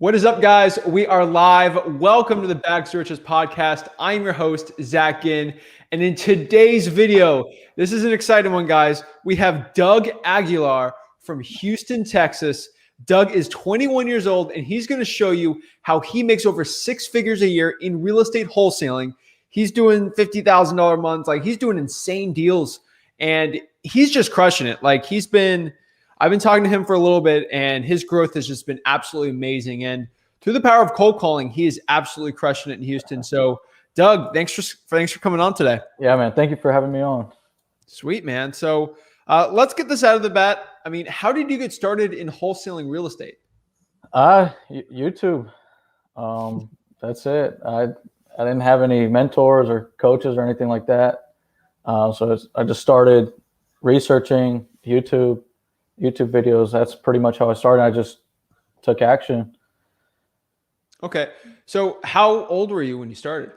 What is up, guys? We are live. Welcome to the Bag Searches podcast. I'm your host, Zach Ginn. And in today's video, this is an exciting one, guys. We have Doug Aguilar from Houston, Texas. Doug is 21 years old, and he's going to show you how he makes over 6 figures a year in real estate wholesaling. He's doing $50,000 months. Like, he's doing insane deals, and he's just crushing it. I've been talking to him for a little bit, and his growth has just been absolutely amazing. And through the power of cold calling, he is absolutely crushing it in Houston. So, Doug, thanks for coming on today. Yeah, man. Thank you for having me on. Sweet, man. So let's get this out of the bat. I mean, how did you get started in wholesaling real estate? YouTube. That's it. I didn't have any mentors or coaches or anything like that. I just started researching YouTube videos. That's pretty much how I started. I just took action. Okay. So how old were you when you started?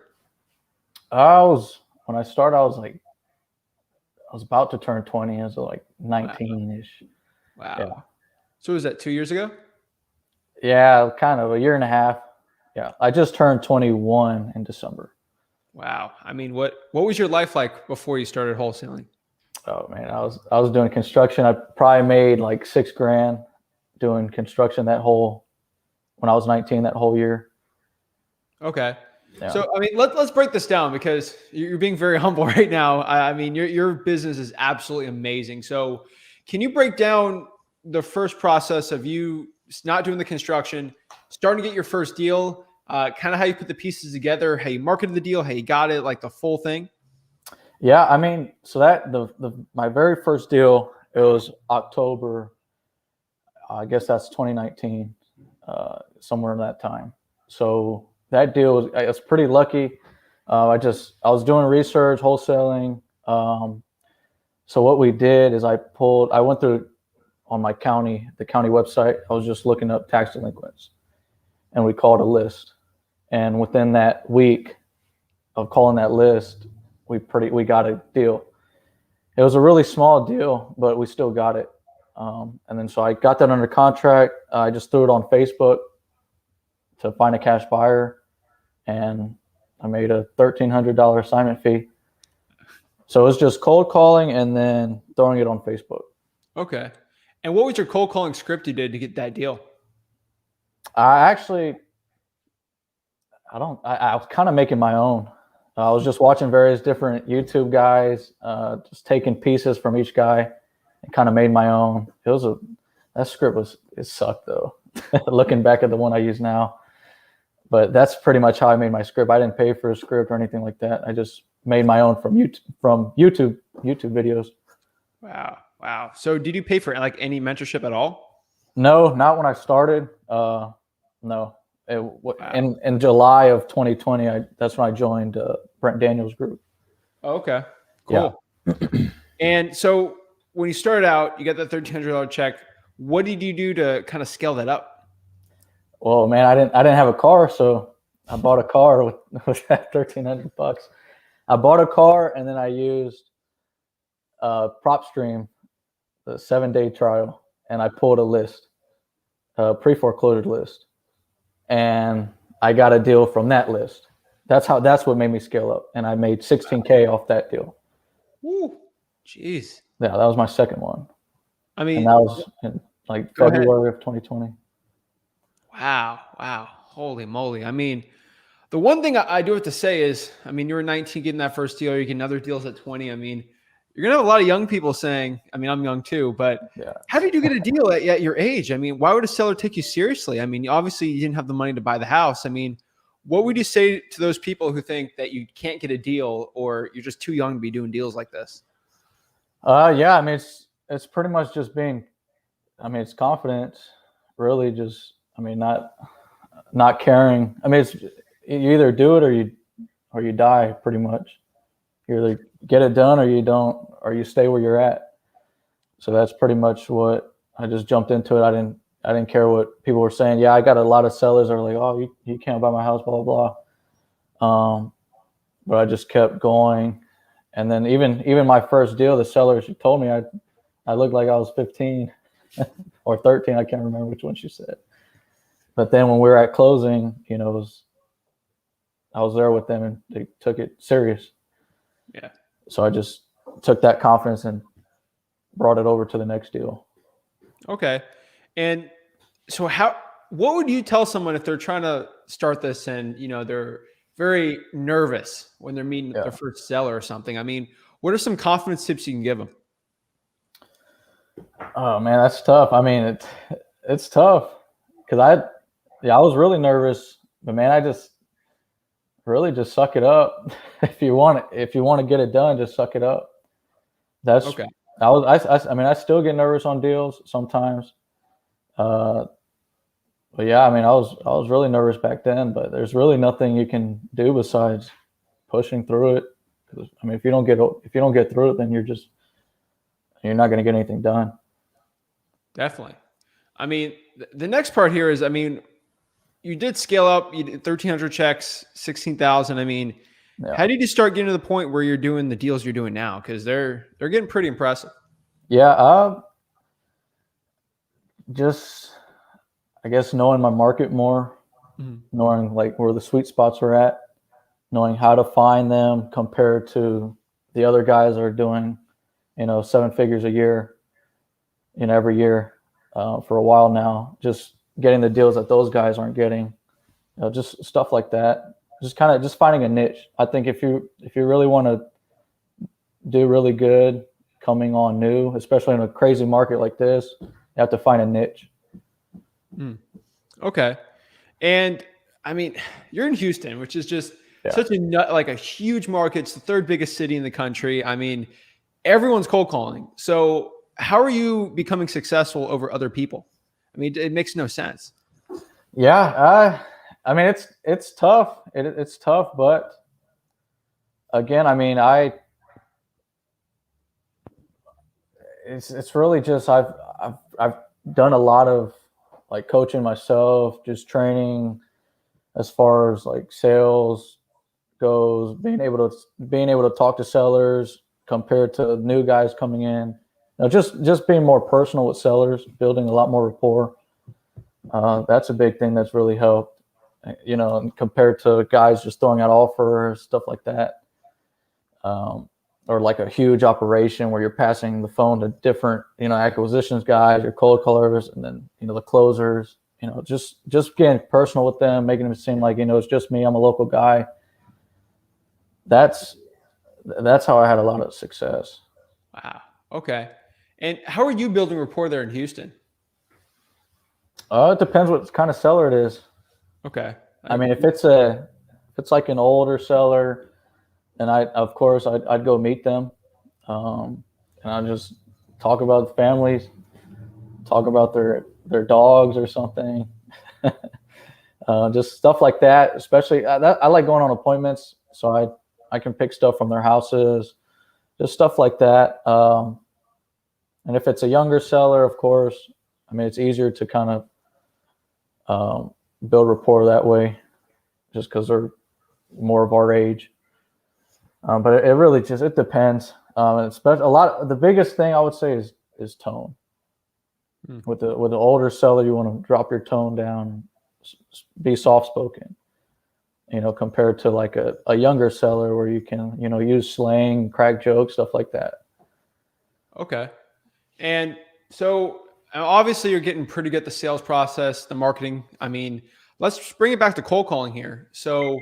When I started, I was about to turn 20. I was like 19-ish. Wow. Yeah. So was that 2 years ago? Yeah, kind of a year and a half. Yeah. I just turned 21 in December. Wow. I mean, what was your life like before you started wholesaling? Oh man, I was doing construction. I probably made like $6,000 doing construction when I was 19, that whole year. Okay. Yeah. So, I mean, let's break this down because you're being very humble right now. I mean, your business is absolutely amazing. So can you break down the first process of you not doing the construction, starting to get your first deal, kind of how you put the pieces together, how you marketed the deal, how you got it, like the full thing? Yeah, I mean, so that my very first deal, it was October, I guess that's 2019, somewhere in that time. So that deal I was pretty lucky. I was doing research, wholesaling. So what we did is I went through on the county website. I was just looking up tax delinquents, and we called a list. And within that week of calling that list, we got a deal. It was a really small deal, but we still got it. And then so I got that under contract. I just threw it on Facebook to find a cash buyer, and I made a $1,300 assignment fee. So it was just cold calling and then throwing it on Facebook. Okay. And what was your cold calling script you did to get that deal? I was kind of making my own. I was just watching various different YouTube guys, just taking pieces from each guy and kind of made my own. That script sucked though, looking back at the one I use now. But that's pretty much how I made my script. I didn't pay for a script or anything like that. I just made my own from YouTube videos. Wow. So did you pay for like any mentorship at all? No, not when I started. No. In July of 2020, that's when I joined Brent Daniels' group. Oh, okay, cool. Yeah. And so when you started out, you got that $1,300 check. What did you do to kind of scale that up? Well, man, I didn't have a car, so I bought a car with that $1,300. I bought a car, and then I used PropStream, the 7-day trial, and I pulled a list, a pre-foreclosure list. And I got a deal from that list. That's what made me scale up. And I made $16K off that deal. Woo, jeez. Yeah, that was my second one. I mean, and that was in like February of 2020. Wow. Holy moly. I mean, the one thing I do have to say is, I mean, you were 19 getting that first deal, you're getting other deals at 20. I mean, you're going to have a lot of young people saying, I mean, I'm young too, but yeah. How did you get a deal at your age? I mean, why would a seller take you seriously? I mean, obviously you didn't have the money to buy the house. I mean, what would you say to those people who think that you can't get a deal or you're just too young to be doing deals like this? Yeah, I mean, it's pretty much just it's confidence, really just, I mean, not caring. I mean, you either do it or you die pretty much. You either get it done or you don't, or you stay where you're at. So that's pretty much what I just jumped into it. I didn't care what people were saying. Yeah, I got a lot of sellers that are like, oh, you can't buy my house, blah, blah, blah. But I just kept going. And then even my first deal, the seller, she told me I looked like I was 15 or 13. I can't remember which one she said. But then when we were at closing, I was there with them and they took it serious. Yeah. So I just took that confidence and brought it over to the next deal. Okay. And so what would you tell someone if they're trying to start this and, they're very nervous when they're meeting their first seller or something? I mean, what are some confidence tips you can give them? Oh man, that's tough. I mean, it's tough because I was really nervous, but man, I just really just suck it up. If you want to get it done, just suck it up. That's Okay. I mean, I still get nervous on deals sometimes. But yeah, I mean, I was really nervous back then, but there's really nothing you can do besides pushing through it. 'Cause, I mean, if you don't get through it, then you're not going to get anything done. Definitely. I mean, the next part here is, I mean, you did scale up. You did 1,300 checks, 16,000. I mean, how did you start getting to the point where you're doing the deals you're doing now? Because they're getting pretty impressive. Yeah, just I guess knowing my market more, knowing like where the sweet spots are at, knowing how to find them compared to the other guys that are doing, 7 figures a year, every year for a while now. Just getting the deals that those guys aren't getting, just stuff like that. Just finding a niche. I think if you really want to do really good coming on new, especially in a crazy market like this, you have to find a niche. Okay. And I mean, you're in Houston, which is just such a huge market. It's the third biggest city in the country. I mean, everyone's cold calling. So how are you becoming successful over other people? I mean, it makes no sense. Yeah. I mean, it's tough. It's tough, but again, I mean, it's really just I've done a lot of like coaching myself, just training as far as like sales goes, being able to talk to sellers compared to new guys coming in. Just being more personal with sellers, building a lot more rapport. That's a big thing that's really helped. And compared to guys just throwing out offers, stuff like that. Or like a huge operation where you're passing the phone to different, acquisitions guys, your cold callers, and then, the closers, just getting personal with them, making them seem like, it's just me, I'm a local guy. That's how I had a lot of success. Wow. Okay. And how are you building rapport there in Houston? It depends what kind of seller it is. Okay. I mean, if it's like an older seller, and of course I'd go meet them, and I'd just talk about the families, talk about their dogs or something, just stuff like that. Especially I like going on appointments, so I can pick stuff from their houses, just stuff like that. And if it's a younger seller, of course, I mean, it's easier to kind of build rapport that way, just because they're more of our age. But it really it depends. And especially the biggest thing I would say is tone. With the older seller, you want to drop your tone down, be soft spoken. Compared to like a younger seller where you can use slang, crack jokes, stuff like that. Okay. And so obviously you're getting pretty good at the sales process, the marketing. I mean, let's bring it back to cold calling here. So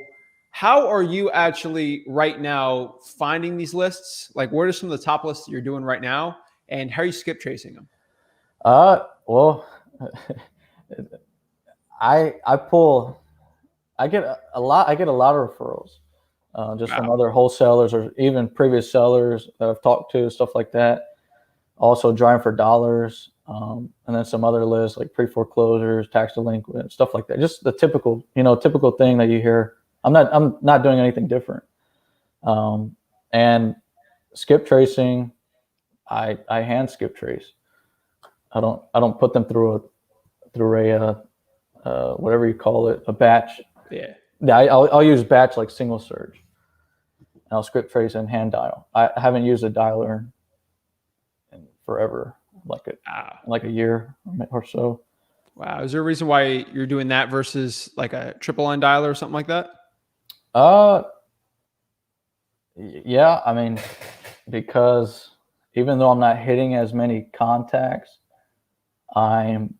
how are you actually right now finding these lists? Like, what are some of the top lists that you're doing right now? And how are you skip tracing them? Well, I get a lot of referrals, just from other wholesalers or even previous sellers that I've talked to, stuff like that. Also driving for dollars, and then some other lists like pre-foreclosures, tax delinquent, stuff like that. Just the typical thing that you hear. I'm not doing anything different. And skip tracing, I hand skip trace. I don't put them through a whatever you call it, a batch. Yeah. I'll use batch like single surge. And I'll skip trace and hand dial. I haven't used a dialer in forever, like a year or so. Wow. Is there a reason why you're doing that versus like a triple line dialer or something like that? Yeah, I mean, because even though I'm not hitting as many contacts, I'm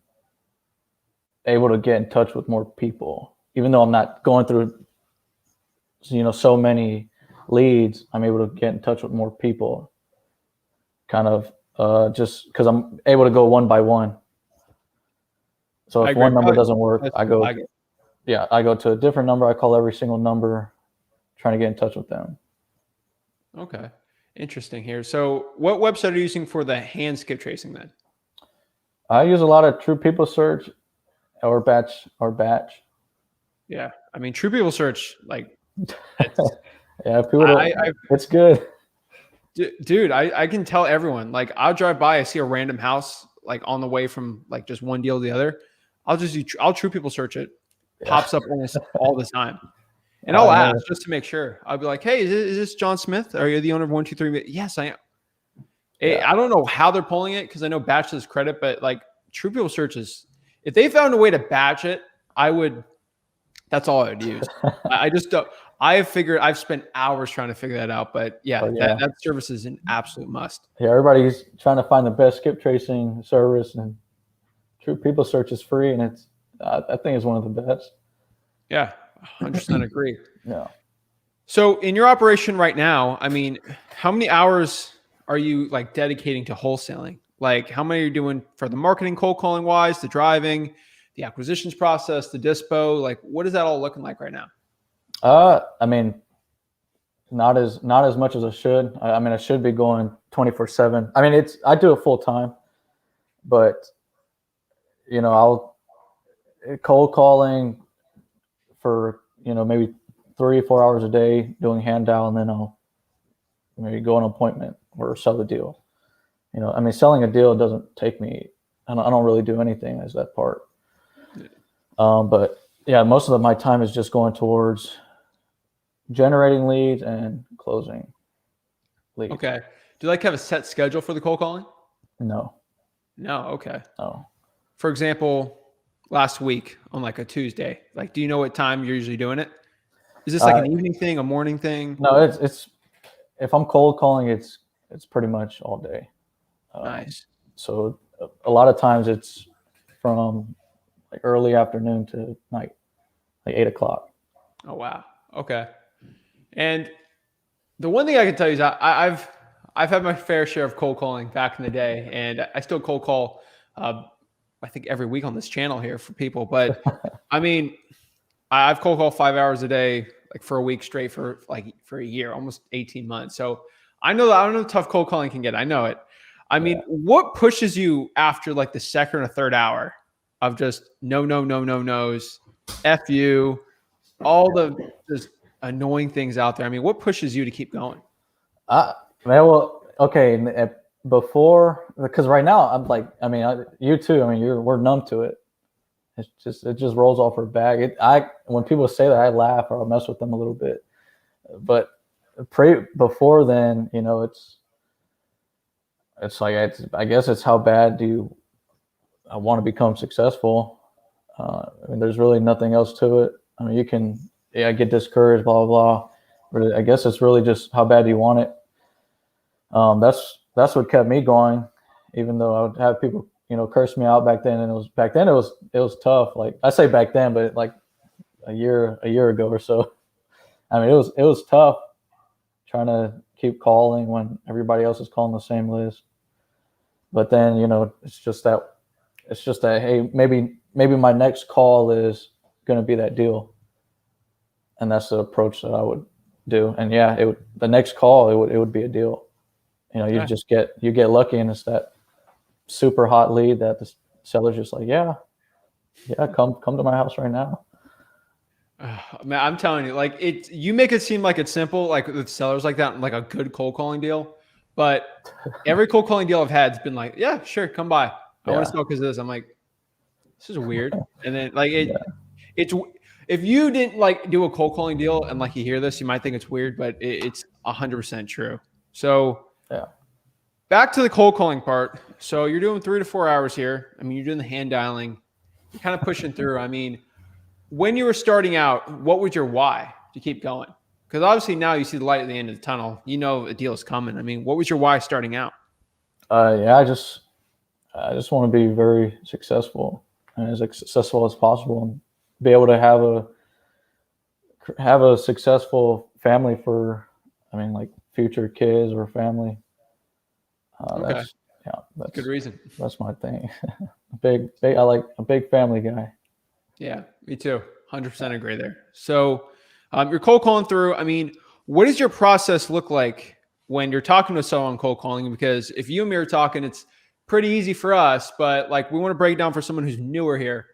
able to get in touch with more people. Even though I'm not going through, so many leads, I'm able to get in touch with more people. Kind of just because I'm able to go one by one. So if one number doesn't work, I go to a different number. I call every single number, trying to get in touch with them. Okay. Interesting here. So what website are you using for the hand skip tracing then? I use a lot of True People Search or Batch. Yeah. I mean, True People Search, like, yeah, it's good. Dude, I can tell everyone, like, I'll drive by, I see a random house, like on the way from like just one deal to the other. I'll True People Search it. Pops up almost all the time. And I'll ask just to make sure. I'll be like, hey, is this John Smith? Are you the owner of 123? Yes, I am. Yeah. I don't know how they're pulling it because I know batch does credit, but like True People Search is, if they found a way to batch it, that's all I would use. I just don't. I've spent hours trying to figure that out, but that service is an absolute must. Yeah, everybody's trying to find the best skip tracing service, and True People Search is free, and it's I think it's one of the best. Yeah, 100% agree. Yeah. So in your operation right now, I mean, how many hours are you like dedicating to wholesaling? Like how many are you doing for the marketing, cold calling wise, the driving, the acquisitions process, the dispo? Like what is that all looking like right now? I mean, not as much as I should. I mean, I should be going 24/7. I mean, I do it full time, but I'll cold calling for maybe 3 or 4 hours a day doing hand dial, and then I'll maybe go on an appointment or sell the deal. I mean, selling a deal doesn't take me. I don't really do anything as that part. But yeah, most of my time is just going towards generating leads and closing leads. Okay. Do you like have a set schedule for the cold calling? No. Okay. No. For example, last week on like a Tuesday, like, do you know what time you're usually doing it? Is this like an evening thing, a morning thing? No, it's if I'm cold calling, it's pretty much all day. Nice. So a lot of times it's from like early afternoon to night, like 8 o'clock. Oh, wow. Okay. And the one thing I can tell you is I've had my fair share of cold calling back in the day, and I still cold call, I think every week on this channel here for people. But I mean, I've cold called 5 hours a day, like for a week straight for a year, almost 18 months. So I know how tough cold calling can get. I know it. I mean, what pushes you after like the second or third hour of just no's, F you, all the just annoying things out there? I mean, what pushes you to keep going? Okay. Before, because right now I'm like, I mean, you too. I mean, we're numb to it. It just rolls off our back. When people say that, I laugh or I'll mess with them a little bit. But before then, it's like I guess it's how bad do I want to become successful. I mean, there's really nothing else to it. I mean, you can get discouraged, blah blah blah. But I guess it's really just how bad do you want it. That's what kept me going, even though I would have people curse me out back then. And it was tough. Like I say back then, but like a year ago or so. I mean, it was tough trying to keep calling when everybody else is calling the same list. But then, it's just that hey, maybe my next call is going to be that deal. And that's the approach that I would do. And the next call, it would be a deal. You just get lucky, and it's that super hot lead that the seller's just like, come to my house right now. Man, I'm telling you, like you make it seem like it's simple, like with sellers like that, like a good cold calling deal. But every cold calling deal I've had has been like, yeah, sure, come by. I want to sell because of this. I'm like, this is weird. And then like it's if you didn't like do a cold calling deal and like you hear this, you might think it's weird, but it's 100% true. So back to the cold calling part. So you're doing 3 to 4 hours here. I mean, you're doing the hand dialing. you're kind of pushing through. I mean, when you were starting out, what was your why to keep going? Because obviously now you see the light at the end of the tunnel. You know a deal is coming. I mean, what was your why starting out? Yeah, I just want to be very successful and as successful as possible, and be able to have a successful family for, I mean, like future kids or family. Okay, That's good reason. that's my thing. Big, I like a big family guy. Yeah, me too. 100% agree there. So you're cold calling through. I mean, what does your process look like when you're talking to someone cold calling? Because if you and me are talking, it's pretty easy for us, but like we want to break down for someone who's newer here.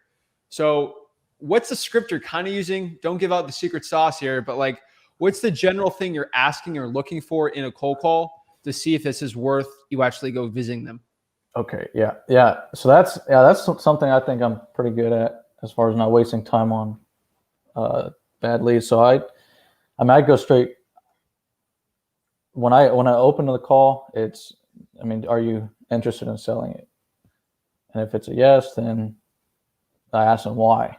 So what's the script you're kind of using? Don't give out the secret sauce here, but like what's the general thing you're asking or looking for in a cold call to see if this is worth you actually go visiting them? Okay, yeah. So that's something I think I'm pretty good at, as far as not wasting time on bad leads. So I mean, I go straight when I open the call. It's, I mean, are you interested in selling it? And if it's a yes, then I ask them why.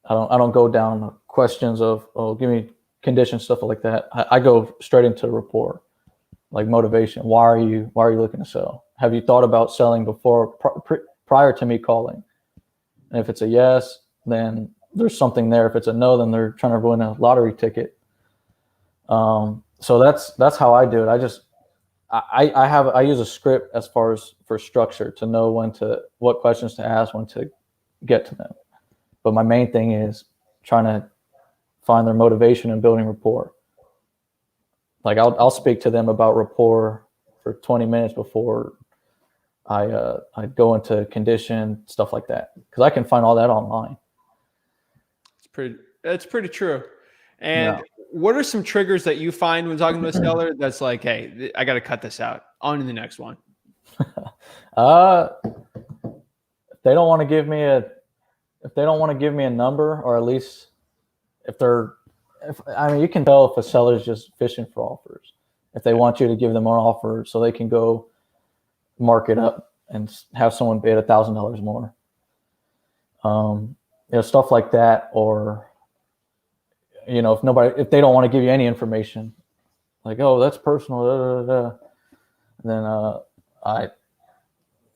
I don't go down questions of, oh, give me conditions, stuff like that. I go straight into rapport, like motivation. Why are you looking to sell? Have you thought about selling before, prior to me calling? And if it's a yes, then there's something there. If it's a no, then they're trying to win a lottery ticket. So that's how I do it. I use a script as far as for structure to know what questions to ask, when to get to them. But my main thing is trying to find their motivation and building rapport. Like I'll speak to them about rapport for 20 minutes before I go into condition, stuff like that, because I can find all that online. That's pretty true. And what are some triggers that you find when talking to a seller that's like, hey, I got to cut this out, on to the next one? If they don't want to give me a number, or at least I mean, you can tell if a seller's just fishing for offers. If they want you to give them an offer so they can go mark it up and have someone bid $1,000 more. Stuff like that. Or, if they don't want to give you any information, like, oh, that's personal, then I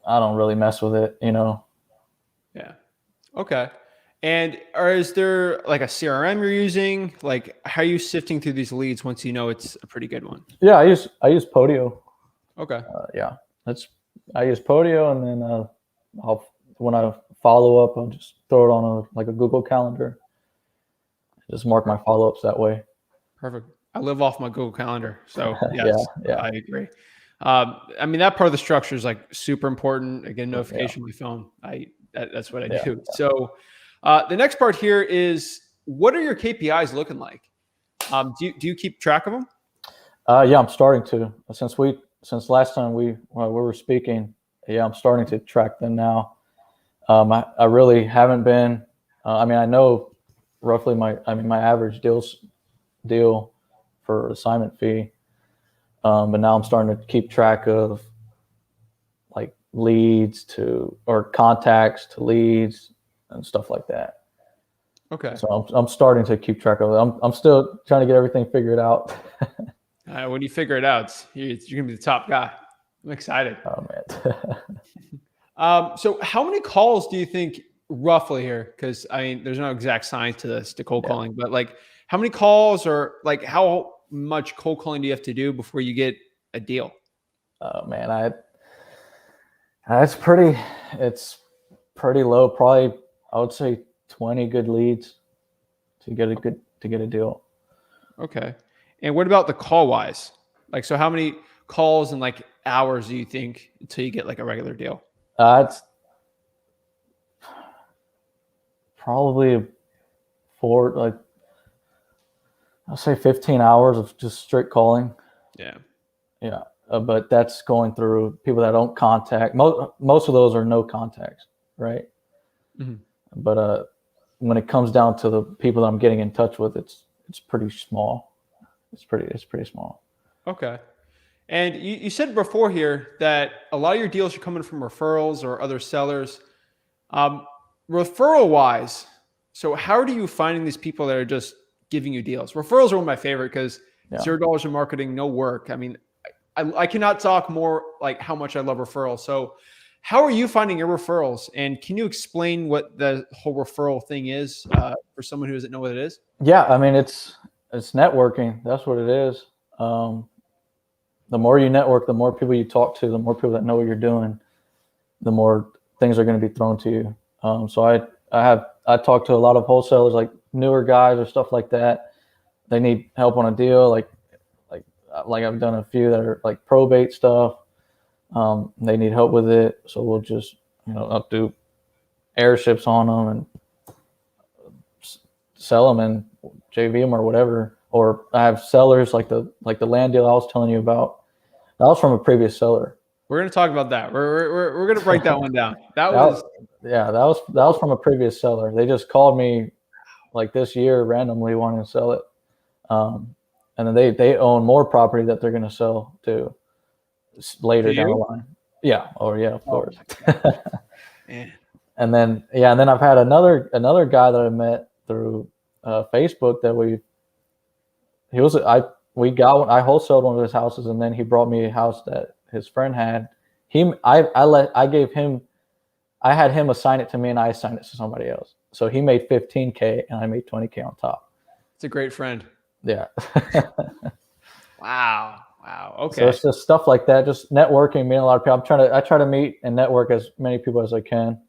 don't really mess with it, Yeah. Okay. And is there like a CRM you're using? Like, how are you sifting through these leads once you know it's a pretty good one? Yeah, I use Podio. Okay. I use Podio, and then when I follow up, I'll just throw it on a Google Calendar. Just mark my follow-ups that way. Perfect. I live off my Google Calendar, so yes, yeah. I agree. I mean, that part of the structure is like super important. I get a notification on my phone. That's what I do. Yeah. So the next part here is, what are your KPIs looking like? Do you keep track of them? Yeah, I'm starting to. Since last time we were speaking, yeah, I'm starting to track them now. I really haven't been. I mean, I know roughly my average deal for assignment fee, but now I'm starting to keep track of like leads or contacts to leads and stuff like that. Okay. So I'm starting to keep track of it. I'm still trying to get everything figured out. When you figure it out, you're gonna be the top guy. I'm excited. Oh man. So how many calls do you think roughly here? Because I mean, there's no exact science to this, to cold calling, but like how many calls, or like how much cold calling do you have to do before you get a deal? Oh man, it's pretty low. Probably I would say 20 good leads to get a deal. Okay. And what about the call wise? Like, so how many calls and like hours do you think until you get like a regular deal? It's probably I'll say 15 hours of just straight calling. Yeah. Yeah. But that's going through people that don't contact. Most of those are no contacts, right? Mm-hmm. But when it comes down to the people that I'm getting in touch with, it's pretty small. It's pretty small. Okay. And you said before here that a lot of your deals are coming from referrals or other sellers. referral wise, so how are you finding these people that are just giving you deals? Referrals are one of my favorite because $0 in marketing, no work. I mean, I cannot talk more like how much I love referrals. So how are you finding your referrals? And can you explain what the whole referral thing is for someone who doesn't know what it is? Yeah, I mean, it's networking. That's what it is. The more you network, the more people you talk to, the more people that know what you're doing, the more things are going to be thrown to you. So I talk to a lot of wholesalers, like newer guys or stuff like that. They need help on a deal, like I've done a few that are like probate stuff. They need help with it, so we'll just I'll do airships on them and sell them and JV them or whatever. Or I have sellers like the land deal I was telling you about. That was from a previous seller. We're going to talk about that. We're going to break that one down. That was from a previous seller. They just called me like this year randomly wanting to sell it. And then they own more property that they're going to sell to later down the line. Yeah. Oh yeah, of course. And then I've had another guy that I met through Facebook that I wholesaled one of his houses, and then he brought me a house that his friend had. I had him assign it to me, and I assigned it to somebody else. So he made $15K, and I made $20K on top. It's a great friend. Yeah. Wow. Okay. So it's just stuff like that, just networking, meeting a lot of people. I try to meet and network as many people as I can,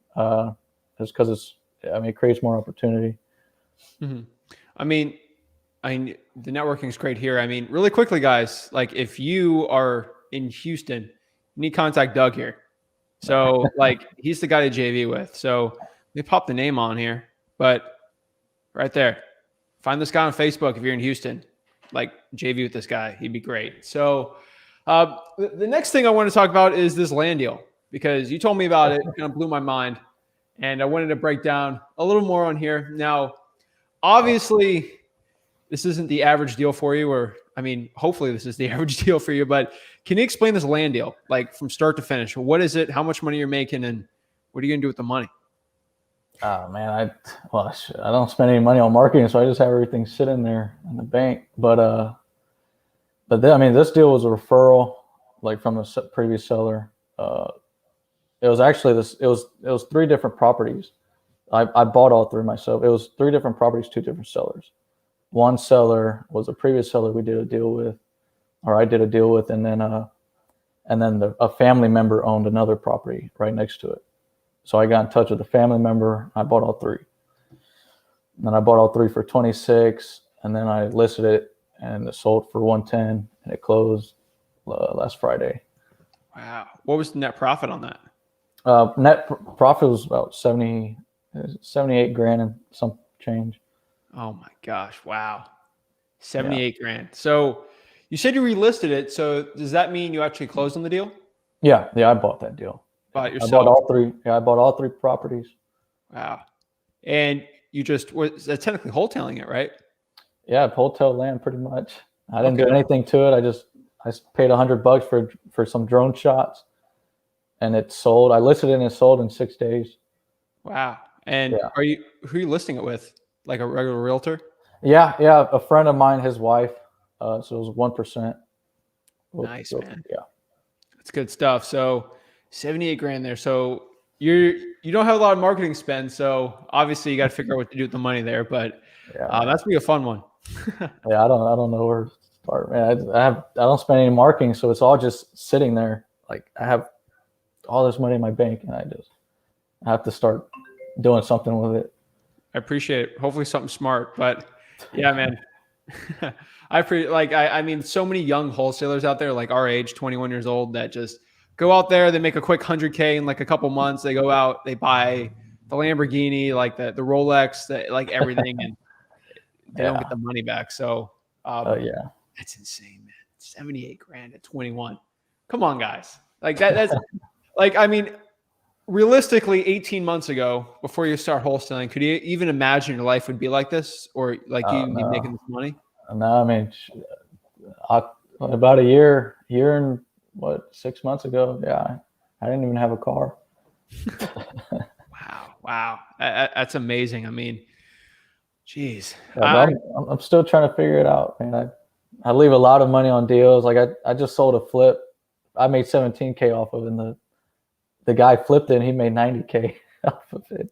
just because it creates more opportunity. Mm-hmm. I mean, the networking is great here. I mean, really quickly, guys, like if you are in Houston, you need to contact Doug here. So like he's the guy to JV with. So let me pop the name on here, but right there, find this guy on Facebook if you're in Houston. Like JV with this guy, he'd be great. So the next thing I want to talk about is this land deal, because you told me about it, kind of blew my mind, and I wanted to break down a little more on here. Now, obviously, this isn't the average deal for you, or I mean, hopefully this is the average deal for you, but can you explain this land deal, like from start to finish? What is it? How much money you're making, and what are you going to do with the money? Oh man, I don't spend any money on marketing, so I just have everything sitting there in the bank. But this deal was a referral, like from a previous seller. It was actually it was 3 different properties. I bought all 3 myself. It was 3 different properties, 2 different sellers. One seller was a previous seller we did a deal with, or I did a deal with, and then a family member owned another property right next to it. So I got in touch with the family member. I bought all 3. And then I bought all 3 for 26, and then I listed it, and it sold for 110, and it closed last Friday. Wow. What was the net profit on that? Net profit was about 78 grand and some change. Oh my gosh. Wow. 78 grand. So you said you relisted it. So does that mean you actually closed on the deal? Yeah. I bought that deal. Bought yourself? I bought all 3. Yeah, I bought all 3 properties. Wow. And you just was technically wholesaling it, right? Yeah, wholesale land pretty much. I didn't do anything to it. I paid $100 for some drone shots, and it sold. I listed it and it sold in 6 days. Wow. And who are you listing it with? Like a regular realtor? Yeah. A friend of mine, his wife. So it was 1%. Nice, man. Yeah. That's good stuff. So 78 grand there. So you don't have a lot of marketing spend. So obviously you got to figure out what to do with the money there, but that's gonna be a fun one. Yeah. I don't know where to start, man. I don't spend any marketing. So it's all just sitting there. Like I have all this money in my bank, and I have to start doing something with it. I appreciate it. Hopefully something smart, but yeah, man. I mean, so many young wholesalers out there, like our age, 21 years old, that just go out there, they make a quick 100K in like a couple months. They go out, they buy the Lamborghini, like the Rolex, like everything, and they don't get the money back. So, that's insane, man. 78 grand at 21. Come on, guys. Like that's like, I mean, realistically, 18 months ago, before you start wholesaling, could you even imagine your life would be like this, or like you be making this money? No, I mean, about a year and 6 months ago, I didn't even have a car. Wow. That's amazing. I mean, geez. Yeah, but I'm still trying to figure it out, man. I leave a lot of money on deals. Like I just sold a flip. I made 17K off of it, and the guy flipped it and he made 90K off of it.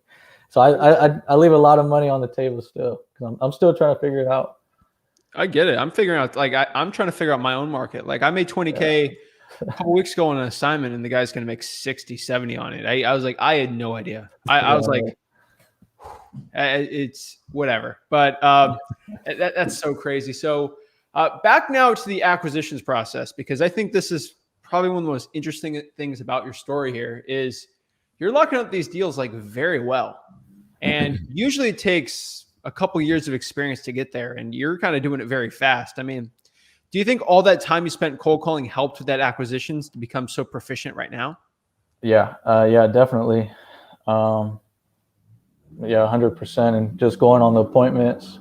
So I leave a lot of money on the table still, because I'm still trying to figure it out. I get it. I'm figuring out, like, I'm trying to figure out my own market. Like, I made 20K a couple weeks ago on an assignment, and the guy's going to make 60, 70 on it. I was like, I had no idea. I was like, it's whatever. But that's so crazy. So back now to the acquisitions process, because I think this is probably one of the most interesting things about your story here is you're locking up these deals like very well. And usually it takes a couple years of experience to get there, and you're kind of doing it very fast. I mean, do you think all that time you spent cold calling helped with that acquisitions to become so proficient right now? Yeah, definitely. Yeah, 100%. And just going on the appointments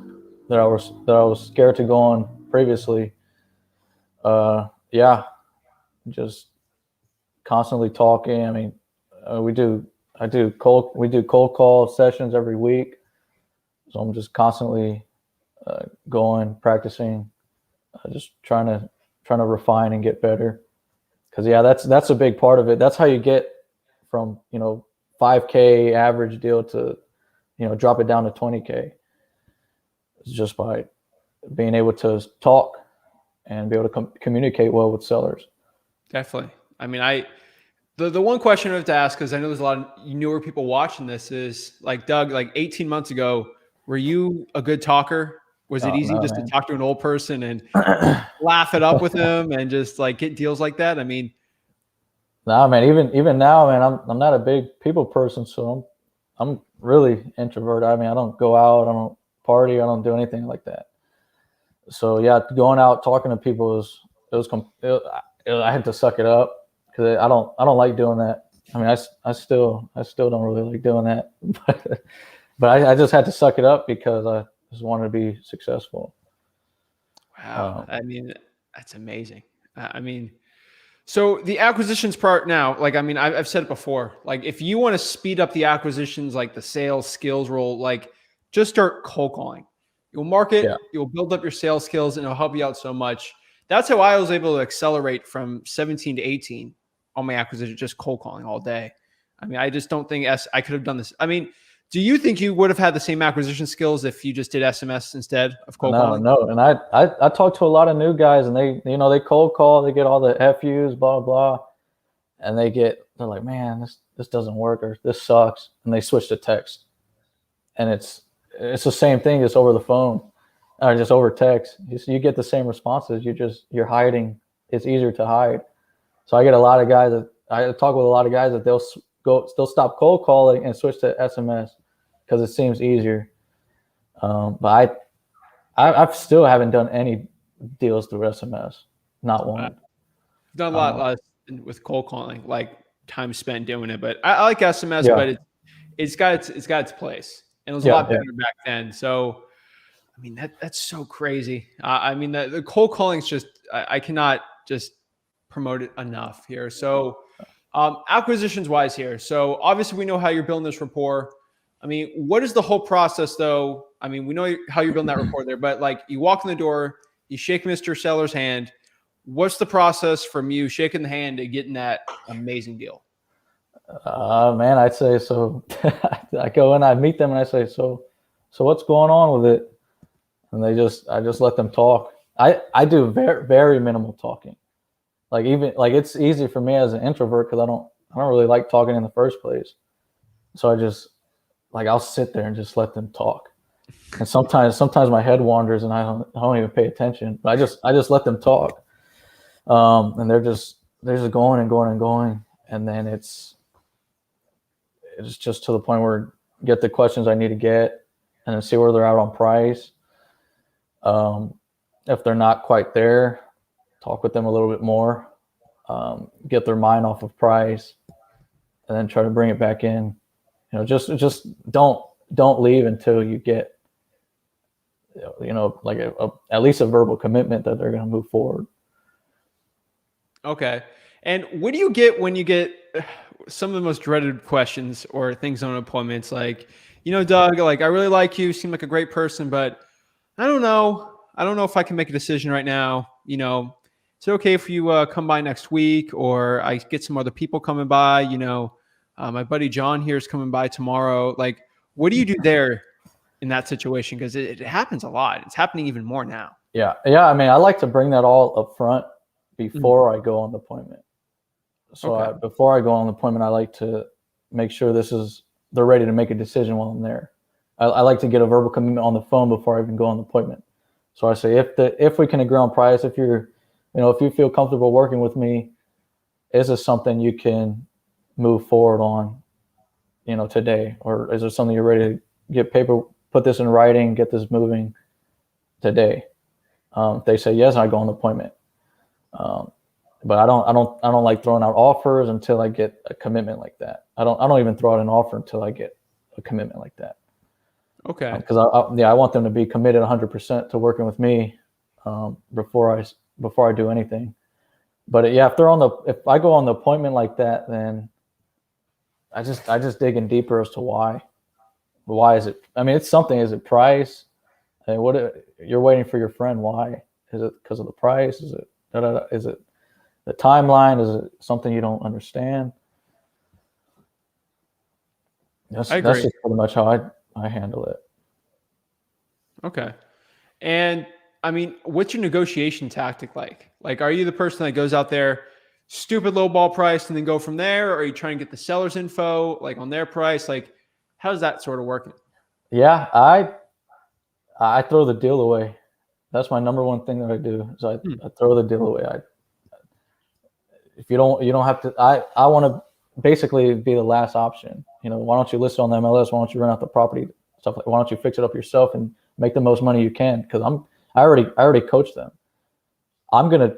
that I was scared to go on previously. Yeah, just constantly talking. I mean, we do cold call sessions every week. So I'm just constantly going, practicing, just trying to refine and get better. Because that's a big part of it. That's how you get from 5K average deal to drop it down to 20K. It's just by being able to talk and be able to communicate well with sellers. Definitely. I mean, the one question I have to ask, because I know there's a lot of newer people watching this, is like, Doug, like 18 months ago, were you a good talker? Was it easy just to talk to an old person and laugh it up with them and just like get deals like that? I mean, nah, man, even now, man, I'm not a big people person, so I'm really introverted. I mean, I don't go out, I don't party, I don't do anything like that. So yeah, going out talking to people I had to suck it up, because I don't like doing that. I mean, I still don't really like doing that, but I just had to suck it up because I just wanted to be successful. wow. I mean, that's amazing. I mean, so the acquisitions part now, like, I mean, I've said it before, like if you want to speed up the acquisitions, like the sales skills role, like just start cold calling. You'll market, you'll build up your sales skills, and it'll help you out so much. That's how I was able to accelerate from 17 to 18 on my acquisition, just cold calling all day. I mean, I just don't think I could have done this. I mean, do you think you would have had the same acquisition skills if you just did SMS instead of cold calling? No. And I talked to a lot of new guys, and they cold call, they get all the FUs, blah, blah. And they're like, man, this doesn't work, or this sucks. And they switch to text. And it's the same thing, just over the phone or just over text. You get the same responses. You're hiding. It's easier to hide. So I talk with a lot of guys that they'll stop cold calling and switch to SMS because it seems easier. But I still haven't done any deals through SMS. Not one. I've done a lot with cold calling, like time spent doing it. But I like SMS, but it's got its place, and it was a lot better back then. So, I mean, that's so crazy. I mean, the cold calling is just I cannot just promote it enough here. So, acquisitions wise here. So obviously we know how you're building this rapport. I mean, what is the whole process though? I mean, we know how you're building that rapport there, but like you walk in the door, you shake Mr. Seller's hand. What's the process from you shaking the hand to getting that amazing deal? Man, I'd say so. I go in, I meet them, and I say, so what's going on with it? And I just let them talk. I do very, very minimal talking. Like it's easy for me as an introvert because I don't really like talking in the first place. So I'll sit there and just let them talk. And sometimes my head wanders and I don't even pay attention. But I just let them talk. And they're just going and going and going. And then it's just to the point where I get the questions I need to get and then see where they're at on price. If they're not quite there, talk with them a little bit more, get their mind off of price, and then try to bring it back in. Just don't leave until you get, like at least a verbal commitment that they're going to move forward. Okay. And what do you get when you get some of the most dreaded questions or things on appointments, like, Doug, like, I really like you, seem like a great person, but I don't know. I don't know if I can make a decision right now. Is it okay if you come by next week, or I get some other people coming by? My buddy John here is coming by tomorrow. Like, what do you do there in that situation? Because it happens a lot. It's happening even more now. Yeah. I mean, I like to bring that all up front before I go on the appointment. So before I go on the appointment, I like to make sure they're ready to make a decision while I'm there. I like to get a verbal commitment on the phone before I even go on the appointment. So I say, if we can agree on price, if you feel comfortable working with me, is this something you can move forward on, today? Or is there something you're ready to get put this in writing, get this moving today? If they say yes, I go on the appointment. But I don't like throwing out offers until I get a commitment like that. I don't even throw out an offer until I get a commitment like that. Okay. Because I want them to be committed 100% to working with me before I do anything. But yeah, if I go on the appointment like that, then I just dig in deeper as to why. Why is it? I mean, it's something. Is it price? I mean, you're waiting for your friend? Why? Is it because of the price? Is it Is it the timeline? Is it something you don't understand? That's just pretty much how I handle it. Okay. And I mean, what's your negotiation tactic like? Like, are you the person that goes out there, stupid low ball price, and then go from there? Or are you trying to get the seller's info, like, on their price? Like, how's that sort of working? Yeah, I throw the deal away. That's my number one thing that I do. Is I throw the deal away. If you don't have to. I want to basically be the last option. Why don't you list it on the MLS? Why don't you rent out the property? Stuff like. Why don't you fix it up yourself and make the most money you can? Because I already coached them. I'm gonna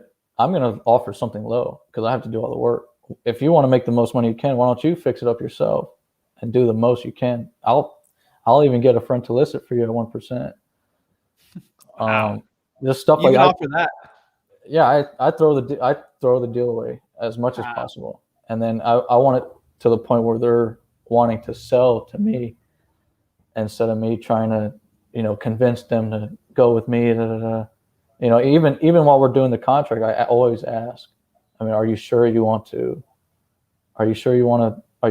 offer something low because I have to do all the work. If you want to make the most money you can, why don't you fix it up yourself and do the most you can? I'll even get a friend to list it for you at 1%. Wow. Just stuff you like can offer that. Yeah, I throw the deal away as much as possible, and then I want it to the point where they're wanting to sell to me instead of me trying to convince them to go with me. Even while we're doing the contract, I always ask. I mean, are you sure you want to? Are you sure you want to? Are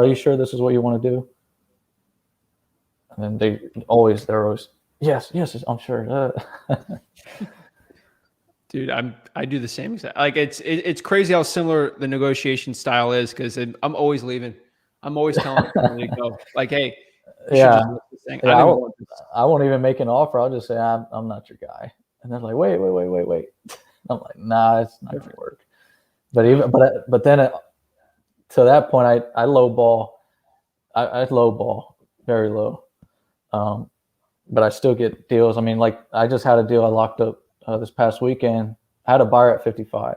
you sure this is what you want to do? And then they're always yes, I'm sure. Dude, I do the same exact. Like, it's crazy how similar the negotiation style is, because I'm always leaving. I'm always telling them to go. Like, hey, yeah, I won't even make an offer. I'll just say I'm not your guy, and they're like, wait. I'm like, nah, it's not gonna work. But then to that point, I lowball. I lowball very low, but I still get deals. I mean, like, I just had a deal I locked up this past weekend. I had a buyer at 55.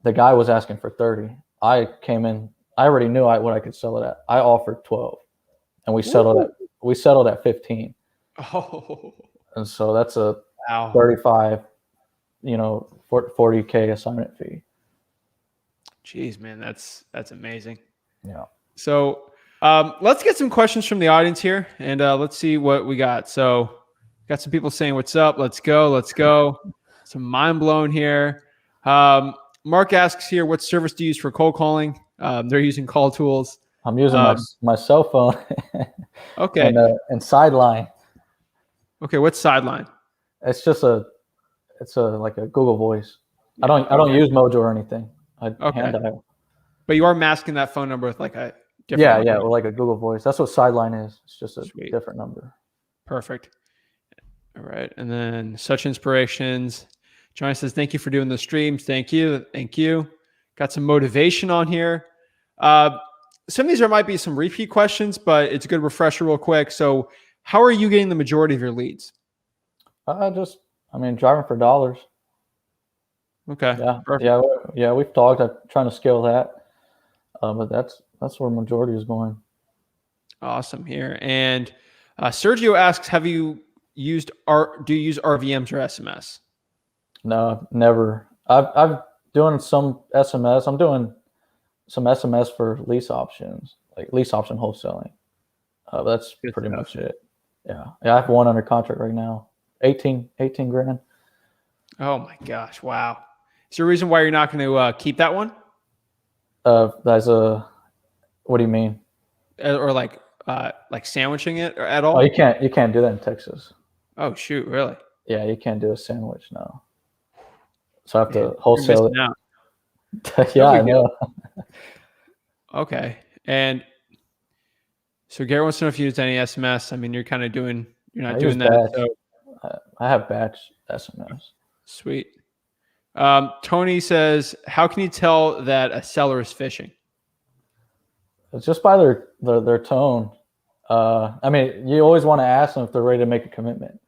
The guy was asking for 30. I came in. I already knew what I could sell it at. I offered 12, and we settled at 15. Oh. And so that's a 35, 40K assignment fee. Jeez, man, that's amazing. Yeah. So let's get some questions from the audience here, and let's see what we got. So got some people saying, what's up? Let's go. Some mind blown here. Mark asks here, what service do you use for cold calling? They're using Call Tools. I'm using my cell phone. Okay. And Sideline. Okay, what's Sideline? It's just like a Google Voice. Yeah, I don't use Mojo or anything. Hand dial. But you are masking that phone number with like a different number. Or like a Google Voice. That's what Sideline is. It's just a different number. Perfect. All right. And then such inspirations. Johnny says, thank you for doing the streams. Thank you. Got some motivation on here. Some of these might be some repeat questions, but it's a good refresher real quick. So how are you getting the majority of your leads? Driving for dollars. Okay. Yeah. Perfect. Yeah. We've talked. I'm trying to scale that. But that's where majority is going. Awesome here. And Sergio asks, do you use RVMs or SMS? No, never. I'm doing some SMS. I'm doing some SMS for lease options, like lease option wholesaling. That's Good pretty stuff. much it. Yeah. I have one under contract right now. 18 grand. Oh my gosh! Wow. Is there a reason why you're not going to keep that one? That's a. What do you mean? Or like sandwiching it at all? Oh, you can't do that in Texas. Oh shoot! Really? Yeah, you can't do a sandwich now. So I have Man, to wholesale it. Yeah, I know. Okay. And so Garrett wants to know if you used any SMS. I mean, you're not doing that. So I have batch SMS. sweet. Tony says, how can you tell that a seller is fishing? It's just by their tone. I mean, you always want to ask them if they're ready to make a commitment.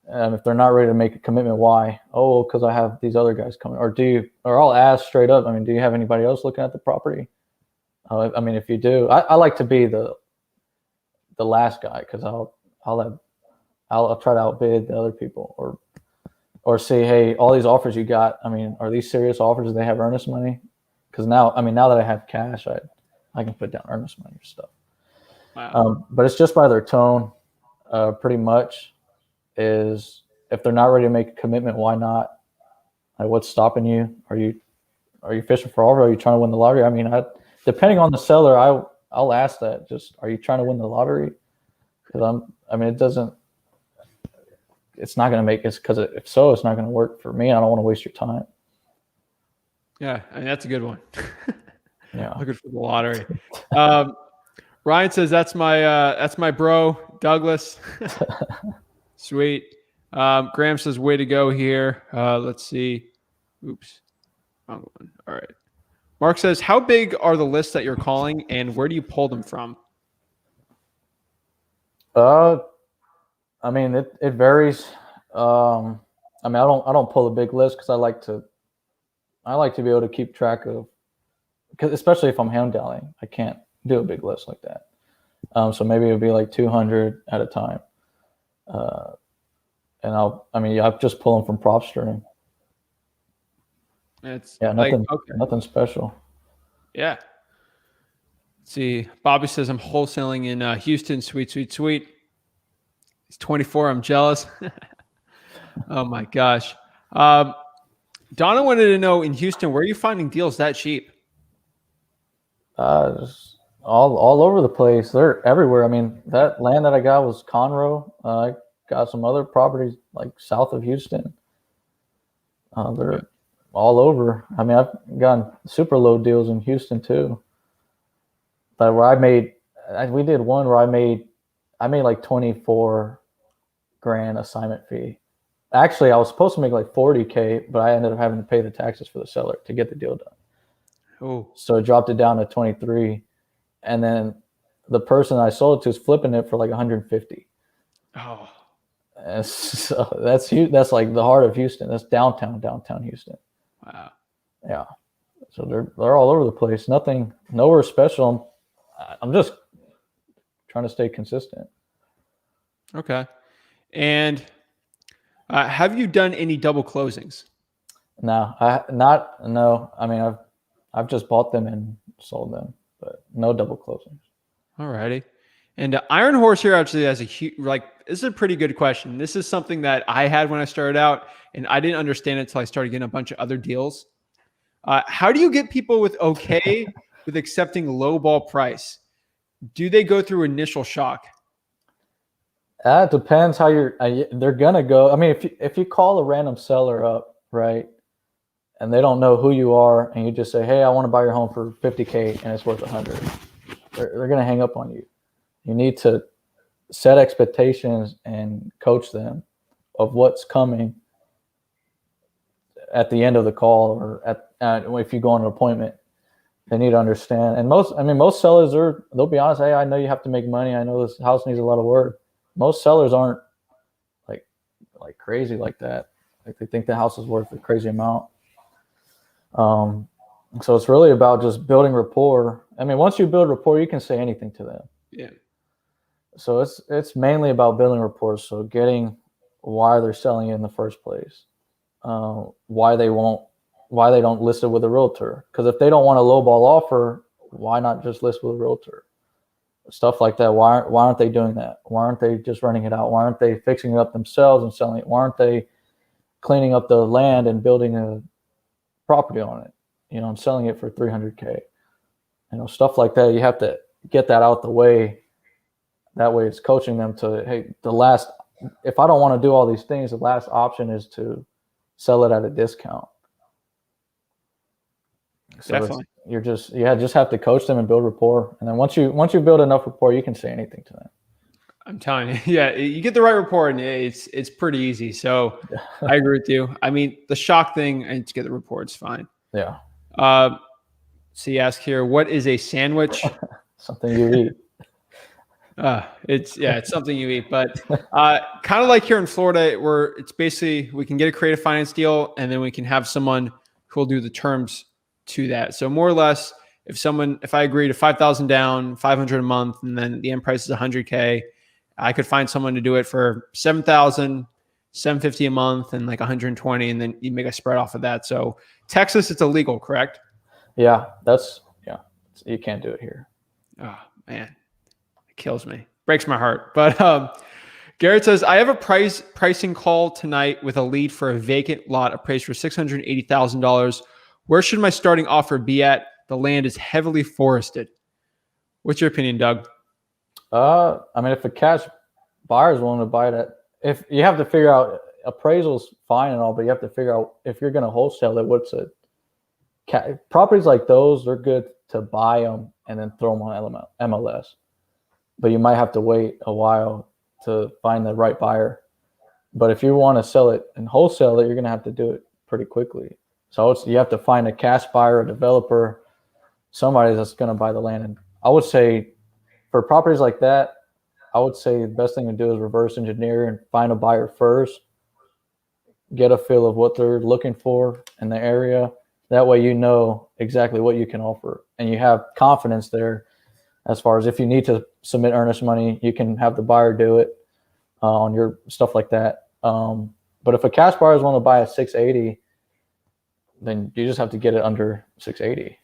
If they're not ready to make a commitment, why? Oh, because I have these other guys coming. Or I'll ask straight up. I mean, do you have anybody else looking at the property? I mean, if you do, I like to be the last guy, because I'll try to outbid the other people, or say, hey, all these offers you got, I mean, are these serious offers? Do they have earnest money? Because now that I have cash, I can put down earnest money or stuff. Wow. But it's just by their tone, pretty much. Is if they're not ready to make a commitment, why not? Like, what's stopping you? Are you fishing for offer? Are you trying to win the lottery? I mean, depending on the seller, I'll ask that. Just, are you trying to win the lottery? Because it's not going to make it, because if so, it's not going to work for me. I don't want to waste your time. Yeah, I mean, that's a good one. Yeah, looking for the lottery. Ryan says that's my bro Douglas. Sweet. Graham says, way to go here. Let's see. Oops. Wrong one. All right. Mark says, how big are the lists that you're calling, and where do you pull them from? I mean, it varies. I mean, I don't pull a big list, because I like to be able to keep track of, because especially if I'm hand dialing, I can't do a big list like that. So maybe it'll be like 200 at a time. And I'll just pull them from PropStream. Nothing special. Yeah. Let's see. Bobby says, I'm wholesaling in Houston. Sweet. He's 24. I'm jealous. Oh my gosh. Donna wanted to know, in Houston, where are you finding deals that cheap? Just all over the place. They're everywhere. I mean, that land that I got was Conroe. I got some other properties like south of Houston. They're all over. I mean, I've gotten super low deals in Houston too. But we did one where I made like 24 grand assignment fee. Actually, I was supposed to make like 40K, but I ended up having to pay the taxes for the seller to get the deal done. Oh, so it dropped it down to 23, and then the person I sold it to is flipping it for like 150. Oh, and so that's like the heart of Houston. That's downtown Houston. Wow. Yeah. So they're all over the place. Nowhere special. I'm just trying to stay consistent. Okay. And have you done any double closings? No. I mean, I've just bought them and sold them, but no double closings. All righty. And Iron Horse here actually has this is a pretty good question. This is something that I had when I started out, and I didn't understand it until I started getting a bunch of other deals. How do you get people with accepting low ball price? Do they go through initial shock? It depends how they're gonna go. I mean, if you call a random seller up, right, and they don't know who you are, and you just say, hey, I want to buy your home for 50K and it's worth 100, they're gonna hang up on you. You need to set expectations and coach them of what's coming at the end of the call, or if you go on an appointment. They need to understand. And most sellers they'll be honest. Hey, I know you have to make money. I know this house needs a lot of work. Most sellers aren't like crazy like that. Like, they think the house is worth a crazy amount. So it's really about just building rapport. I mean, once you build rapport, you can say anything to them. Yeah. So it's mainly about building rapport. So getting why they're selling it in the first place, why they won't why they don't list it with a realtor. Because if they don't want a lowball offer, why not just list with a realtor? Stuff like that. Why aren't they doing that? Why aren't they just renting it out? Why aren't they fixing it up themselves and selling it? Why aren't they cleaning up the land and building a property on it, and selling it for $300K? Stuff like that. You have to get that out the way. That way it's coaching them to, hey, if I don't want to do all these things, the last option is to sell it at a discount. So Definitely. You just have to coach them and build rapport. And then once you build enough rapport, you can say anything to them. I'm telling you, yeah, you get the right rapport and it's pretty easy. So I agree with you. I mean, the shock thing, and to get the rapport, it's fine. Yeah. So you ask here, what is a sandwich? Something you eat. It's something you eat, but kind of like here in Florida, where it's basically we can get a creative finance deal, and then we can have someone who will do the terms to that. So more or less, if I agree to 5,000 down, 500 a month, and then the end price is 100K, I could find someone to do it for 7,000, 750 a month, and like 120, and then you make a spread off of that. So Texas, it's illegal, correct? Yeah, you can't do it here. Oh man, it kills me, breaks my heart. But Garrett says, I have a pricing call tonight with a lead for a vacant lot appraised for $680,000. Where should my starting offer be at? The land is heavily forested. What's your opinion, Doug? I mean, if a cash buyer is willing to buy it, if you have to figure out appraisal's fine and all, but you have to figure out if you're going to wholesale it, properties like those, they're good to buy them and then throw them on MLS. But you might have to wait a while to find the right buyer. But if you want to sell it and wholesale it, you're going to have to do it pretty quickly. So you have to find a cash buyer, a developer, somebody that's going to buy the land. And I would say for properties like that, I would say the best thing to do is reverse engineer and find a buyer first, get a feel of what they're looking for in the area. That way you know exactly what you can offer and you have confidence there as far as if you need to submit earnest money, you can have the buyer do it on your stuff like that. But if a cash buyer is willing to buy at 680, then you just have to get it under 680.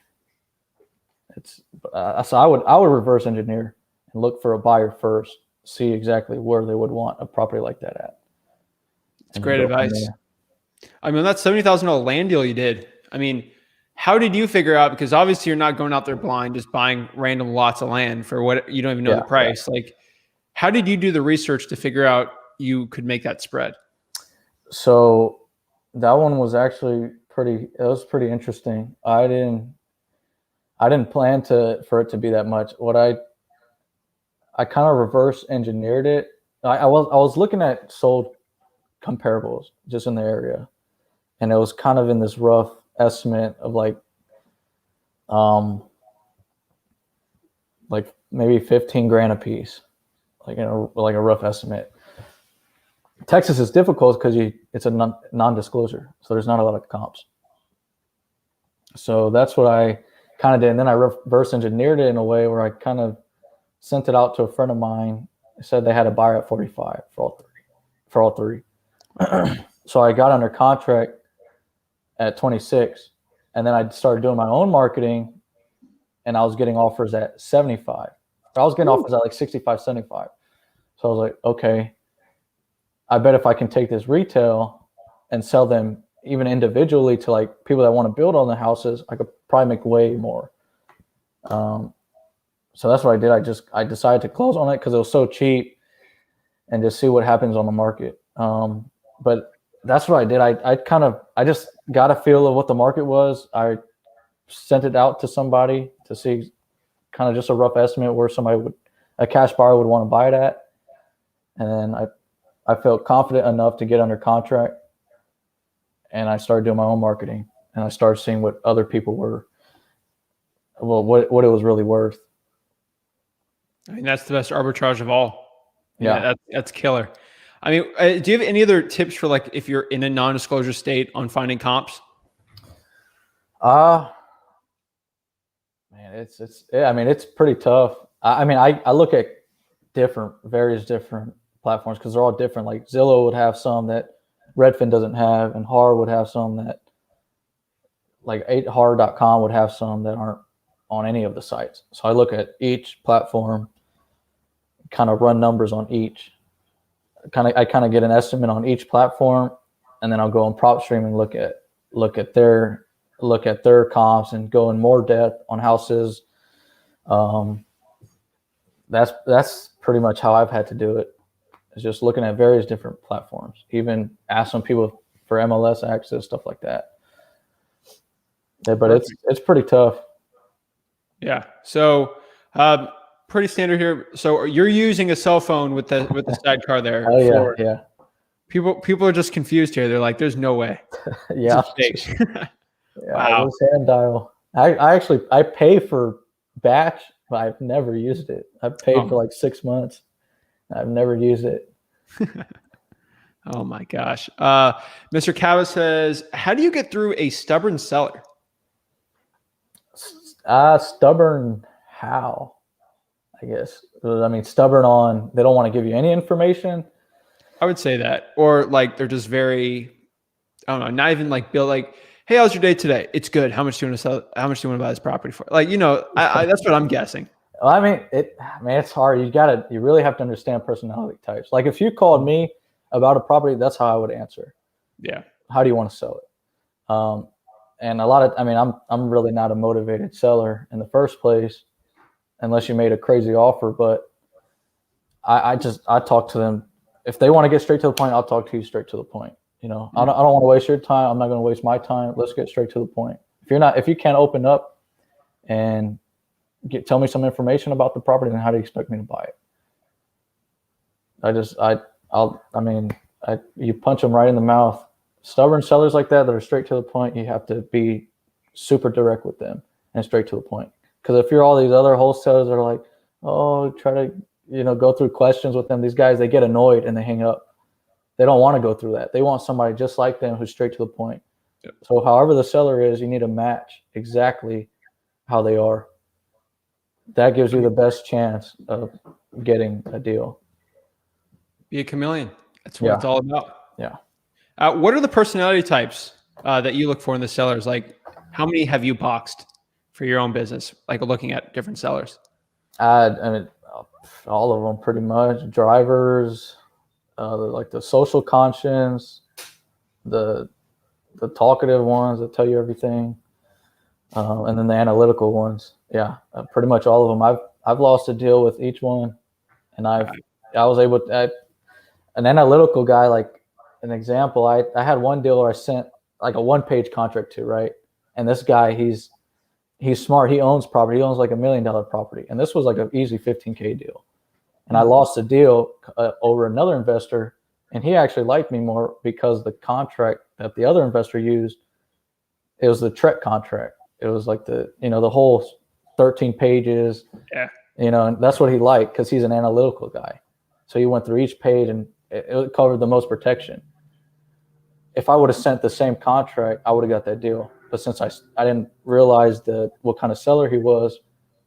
So I would reverse engineer and look for a buyer first, see exactly where they would want a property like that at. It's great advice. I mean, that $70,000 land deal you did, I mean, how did you figure out, because obviously you're not going out there blind, just buying random lots of land for what you don't even know the price. Yeah. Like, how did you do the research to figure out you could make that spread? So that one was actually pretty interesting. I didn't plan for it to be that much. What I kind of reverse engineered it. I was looking at sold comparables just in the area, and it was kind of in this rough estimate of like maybe 15 grand a piece, like a rough estimate. Texas is difficult because it's a non-disclosure, so there's not a lot of comps. So that's what I kind of did, and then I reverse engineered it in a way where I kind of sent it out to a friend of mine. They said they had a buyer at 45 for all three. So I got under contract at 26, and then I started doing my own marketing, and I was getting offers at 75. I was getting offers at like 65, 75. So I was like, okay, I bet if I can take this retail and sell them even individually to like people that want to build on the houses, I could probably make way more. So that's what I did. I decided to close on it because it was so cheap and just see what happens on the market. But that's what I did. I just got a feel of what the market was. I sent it out to somebody to see kind of just a rough estimate where a cash buyer would want to buy it at. And then I felt confident enough to get under contract, and I started doing my own marketing, and I started seeing what other people what it was really worth. I mean, that's the best arbitrage of all. Yeah, that's killer. I mean, do you have any other tips for like if you're in a non-disclosure state on finding comps? Man, it's pretty tough. I look at various different platforms because they're all different. Like Zillow would have some that Redfin doesn't have, and HAR would have some that like 8hard.com would have some that aren't on any of the sites. So I look at each platform, kind of run numbers on each. I kind of get an estimate on each platform, and then I'll go on PropStream and look at their comps and go in more depth on houses. That's pretty much how I've had to do it. Is just looking at various different platforms, even ask some people for MLS access, stuff like that. Yeah, but it's pretty tough. Yeah. So pretty standard here. So you're using a cell phone with the sidecar there. Oh yeah. People are just confused here. They're like, "There's no way." Yeah. Yeah. Wow. This hand dial. I pay for batch, but I've never used it. I've paid for like 6 months. I've never used it. Oh my gosh. Mr. Cava says, how do you get through a stubborn seller? Stubborn how? I guess. I mean, stubborn on they don't want to give you any information. I would say that. Or like they're just very, I don't know, not even like built like, hey, how's your day today? It's good. How much do you want to sell? How much do you want to buy this property for? Like, that's what I'm guessing. Well, I mean, it's hard. You really have to understand personality types. Like if you called me about a property, that's how I would answer. Yeah. How do you want to sell it? And I'm really not a motivated seller in the first place, unless you made a crazy offer. But I talk to them. If they want to get straight to the point, I'll talk to you straight to the point. I don't want to waste your time. I'm not going to waste my time. Let's get straight to the point. If you can't open up and tell me some information about the property, then how do you expect me to buy it? You punch them right in the mouth. Stubborn sellers like that are straight to the point. You have to be super direct with them and straight to the point. Because if you're all these other wholesalers that are like, oh, try to go through questions with them, these guys, they get annoyed and they hang up. They don't want to go through that. They want somebody just like them who's straight to the point. Yep. So however the seller is, you need to match exactly how they are. That gives you the best chance of getting a deal. Be a chameleon. That's what it's all about. Yeah. What are the personality types that you look for in the sellers? Like, how many have you boxed for your own business? Like looking at different sellers. I mean, all of them pretty much. Drivers, like the social conscience, the talkative ones that tell you everything, and then the analytical ones. Yeah, pretty much all of them. I've lost a deal with each one, and I was able to. An analytical guy, like an example, I had one deal where I sent like a 1-page contract to, right? And this guy, he's smart. He owns property. He owns like $1 million property, and this was like an easy $15K deal. And I lost the deal over another investor, and he actually liked me more because the contract that the other investor used, it was the Trek contract. It was like the whole 13 pages. Yeah. And that's what he liked because he's an analytical guy. So he went through each page and it covered the most protection. If I would have sent the same contract, I would have got that deal. But since I didn't realize what kind of seller he was,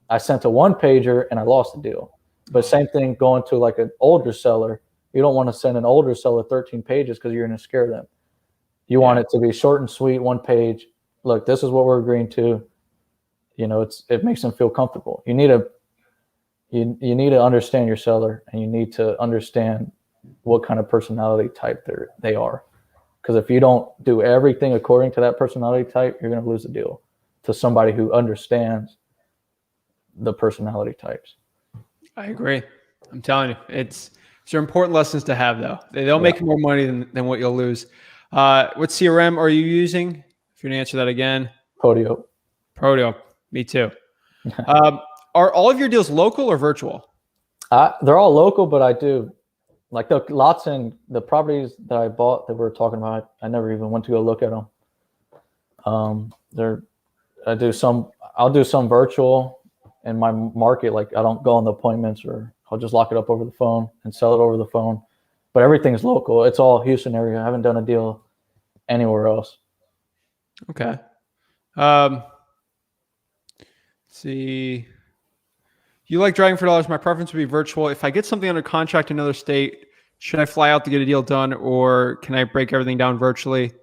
I sent a 1-pager and I lost the deal. But same thing going to like an older seller. You don't want to send an older seller 13 pages because you're going to scare them. You want it to be short and sweet, 1 page. Look, this is what we're agreeing to. It makes them feel comfortable. You need to understand your seller, and you need to understand what kind of personality type they are. Because if you don't do everything according to that personality type, you're going to lose the deal to somebody who understands the personality types. I agree. I'm telling you, these are important lessons to have, though. They'll make more money than what you'll lose. What CRM are you using? If you're going to answer that again. Podio. Me too. Are all of your deals local or virtual? They're all local, but I do like the lots in the properties that I bought that we're talking about. I never even went to go look at them. I'll do some virtual in my market. Like I don't go on the appointments, or I'll just lock it up over the phone and sell it over the phone. But everything's local. It's all Houston area. I haven't done a deal anywhere else. Okay. Let's see. You like driving for dollars. My preference would be virtual. If I get something under contract in another state, should I fly out to get a deal done, or can I break everything down virtually?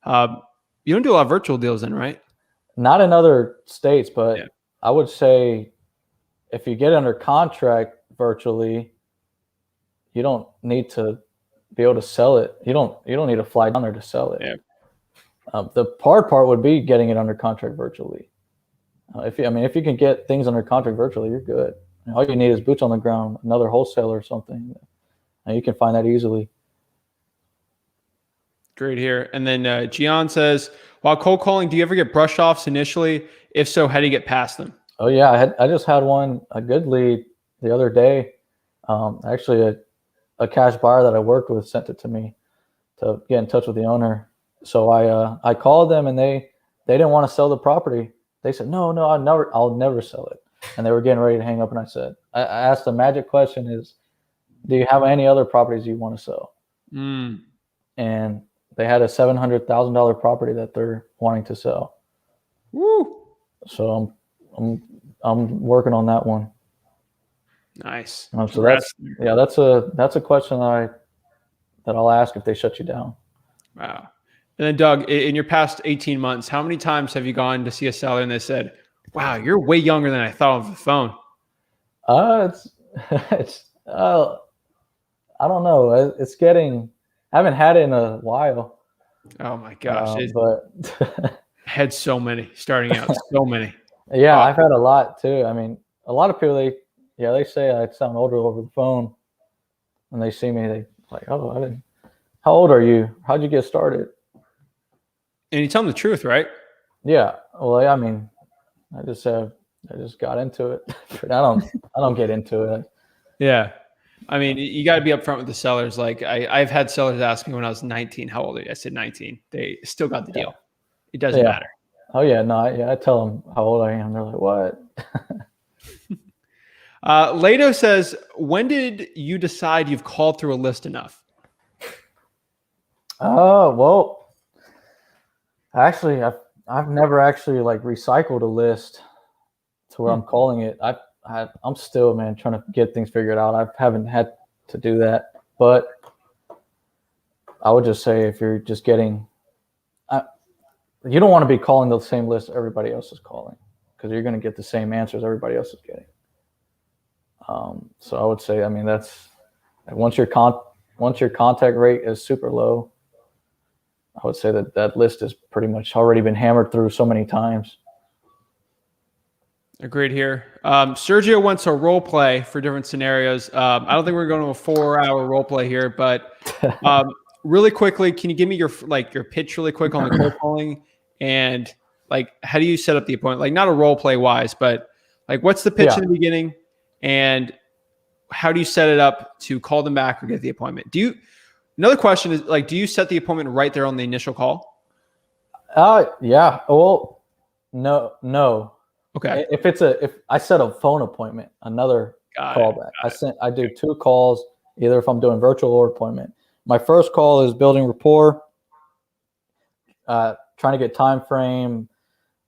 You don't do a lot of virtual deals then, right? Not in other states, but Yeah. I would say if you get under contract virtually, you don't need to be able to sell it. You don't need to fly down there to sell it. Yeah. The hard part would be getting it under contract virtually. If you can get things under contract virtually, you're good. All you need is boots on the ground, another wholesaler or something, and you can find that easily. Great here. And then Gian says, while cold calling, do you ever get brush offs initially? If so, how do you get past them? Oh yeah, I just had a good lead the other day. Actually, a cash buyer that I worked with sent it to me to get in touch with the owner. So I called them, and they didn't want to sell the property. They said, no, I'll never sell it. And they were getting ready to hang up, and I asked the magic question is, do you have any other properties you want to sell? And they had a $700,000 property that they're wanting to sell. Woo! So I'm working on that one. Nice. So that's a question that I'll ask if they shut you down. Wow. And then Doug, in your past 18 months, how many times have you gone to see a seller and they said, wow, you're way younger than I thought over the phone? It's I don't know. It's getting, I haven't had it in a while. Oh my gosh. But I had so many starting out, so many. Yeah, I've had a lot too. I mean, a lot of people, they say I sound older over the phone. When they see me, they like, oh, how old are you? How'd you get started? And you tell them the truth, right? Yeah. Well, I mean, I just got into it. I don't get into it. Yeah. I mean, you got to be upfront with the sellers. Like I've had sellers ask me when I was 19, how old are you? I said 19. They still got the deal. It doesn't matter. Oh yeah. No, I tell them how old I am. They're like, what? Lato says, when did you decide you've called through a list enough? Oh, well, actually, I've never actually like recycled a list to where I'm calling it. I'm still, man, trying to get things figured out. I haven't had to do that, but I would just say if you're just getting, you don't want to be calling the same list everybody else is calling, because you're going to get the same answers everybody else is getting. So I would say, I mean, that's once your contact rate is super low, I would say that list has pretty much already been hammered through so many times. Agreed here. Sergio wants a role play for different scenarios. I don't think we're going to a 4-hour role play here, but really quickly, can you give me your pitch really quick on the cold calling, and like how do you set up the appointment? Like not a role play wise, but like what's the pitch in the beginning, and how do you set it up to call them back or get the appointment? Another question is like, do you set the appointment right there on the initial call? Yeah. Well, no. Okay. If I set a phone appointment, another callback. I do 2 calls, either if I'm doing virtual or appointment. My first call is building rapport, trying to get time frame,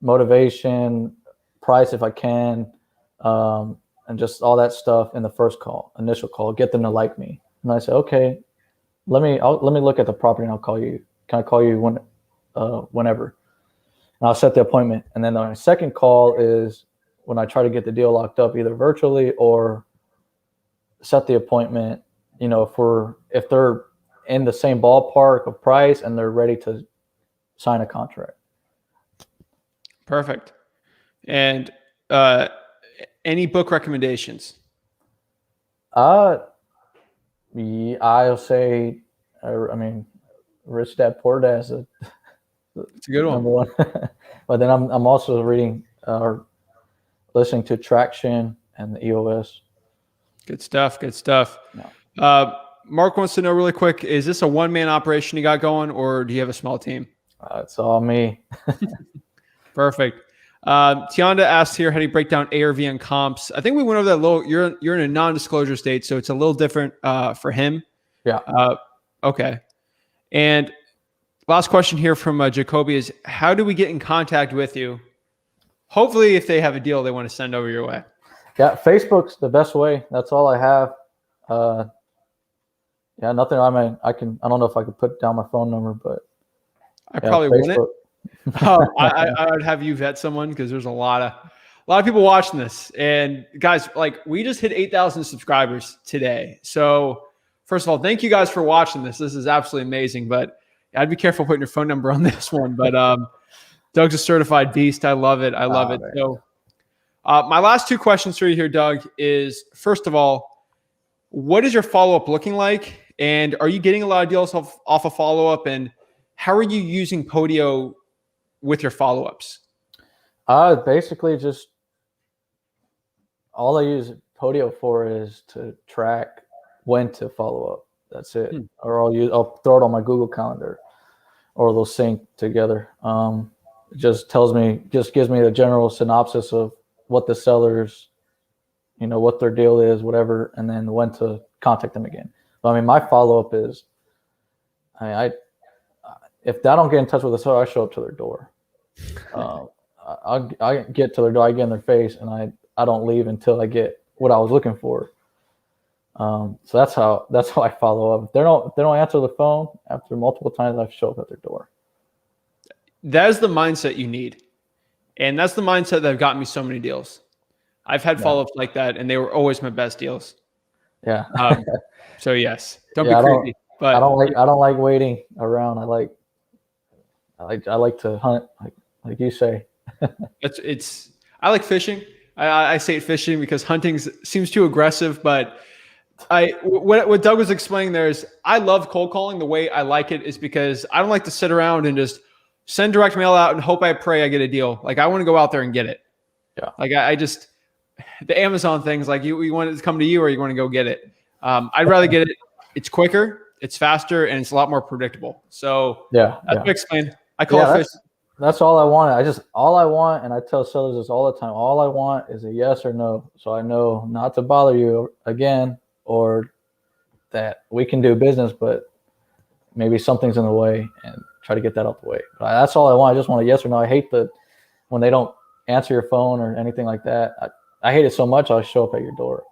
motivation, price if I can, and just all that stuff in the first call, initial call, get them to like me. And I say, okay, let me look at the property and I'll call you. Can I call you whenever? And I'll set the appointment. And then my second call is when I try to get the deal locked up, either virtually or set the appointment. You know, if they're in the same ballpark of price and they're ready to sign a contract. Perfect. And any book recommendations? Yeah, I'll say, I mean, Rich Dad Poor Dad is it's a good one. Number one. But then I'm also reading or listening to Traction and the EOS. Good stuff. Good stuff. No. Mark wants to know really quick, is this a one-man operation you got going, or do you have a small team? It's all me. Perfect. Tianda asked here, how do you break down ARV and comps? I think we went over that a little. You're in a non-disclosure state, so it's a little different for him. Yeah. Okay. And last question here from Jacoby is, how do we get in contact with you? Hopefully, if they have a deal they want to send over your way. Yeah, Facebook's the best way. That's all I have. Yeah, nothing. I don't know if I could put down my phone number, but I probably wouldn't. I would have you vet someone because there's a lot of people watching this. And guys, like we just hit 8,000 subscribers today. So first of all, thank you guys for watching this. This is absolutely amazing. But I'd be careful putting your phone number on this one. But Doug's a certified beast. I love it. I love it. Man. So my last two questions for you here, Doug, is first of all, what is your follow-up looking like? And are you getting a lot of deals off of follow-up? And how are you using Podio with your follow-ups? Basically just all I use Podio for is to track when to follow up. That's it. Or I'll throw it on my Google Calendar, or they'll sync together. It just gives me the general synopsis of what the sellers, what their deal is, whatever, and then when to contact them again. But I mean, my follow-up is, if I don't get in touch with the seller, I show up to their door. I get to their door, I get in their face, and I don't leave until I get what I was looking for. So that's how I follow up. If they don't answer the phone after multiple times, I show up at their door. That is the mindset you need. And that's the mindset that have gotten me so many deals. I've had follow-ups like that, and they were always my best deals. Yeah. So yes, don't be creepy. But I don't like waiting around. I like to hunt, like you say. I like fishing. I say fishing because hunting seems too aggressive, but what Doug was explaining there is I love cold calling. The way I like it is because I don't like to sit around and just send direct mail out and hope I pray I get a deal. Like I want to go out there and get it. Yeah. Like I just, the Amazon things, like you want it to come to you or you want to go get it. I'd rather get it. It's quicker, it's faster, and it's a lot more predictable. So that's what I explained. I call it fish. That's all I want. All I want, and I tell sellers this all the time, all I want is a yes or no. So I know not to bother you again, or that we can do business, but maybe something's in the way, and try to get that out the way. But that's all I want. I just want a yes or no. I hate when they don't answer your phone or anything like that. I hate it so much I'll show up at your door